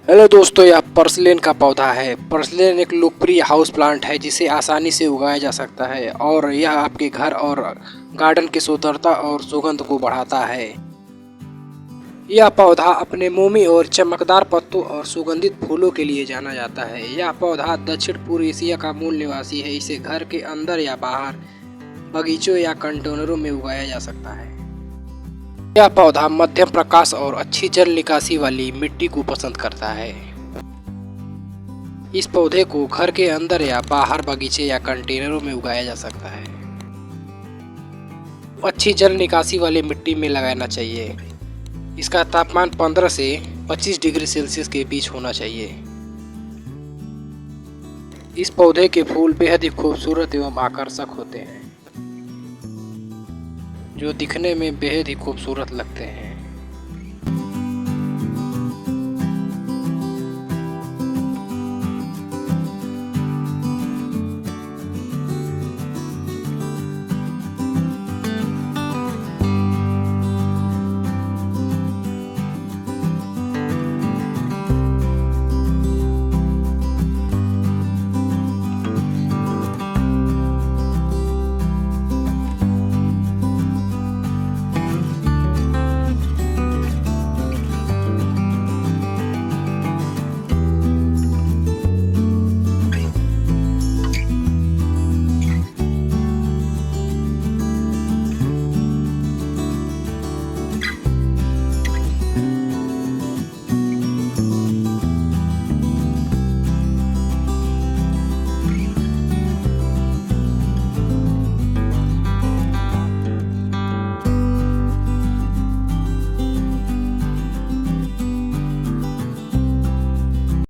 Hello दोस्तों, यह purslane का पौधा है। पर्सलेन एक लोकप्रिय हाउस प्लांट है जिसे आसानी से उगाया जा सकता है और यह आपके घर और गार्डन की सुंदरता और सुगंध को बढ़ाता है। यह पौधा अपने मोमी और चमकदार पत्तों और सुगंधित फूलों के लिए जाना जाता है। यह पौधा दक्षिण पूर्व एशिया का मूल निवासी है। इसे घर के अंदर या बाहर, बगीचों या कंटेनरों में उगाया जा सकता है। यह पौधा मध्यम प्रकाश और अच्छी जल निकासी वाली मिट्टी को पसंद करता है। इस पौधे को घर के अंदर या बाहर, बगीचे या कंटेनरों में उगाया जा सकता है। अच्छी जल निकासी वाली मिट्टी में लगाना चाहिए। इसका तापमान 15 से 25 डिग्री सेल्सियस के बीच होना चाहिए। इस पौधे के फूल बेहद ही खूबसूरत एवं आकर्षक होते हैं, जो दिखने में बेहद ही खूबसूरत लगते हैं।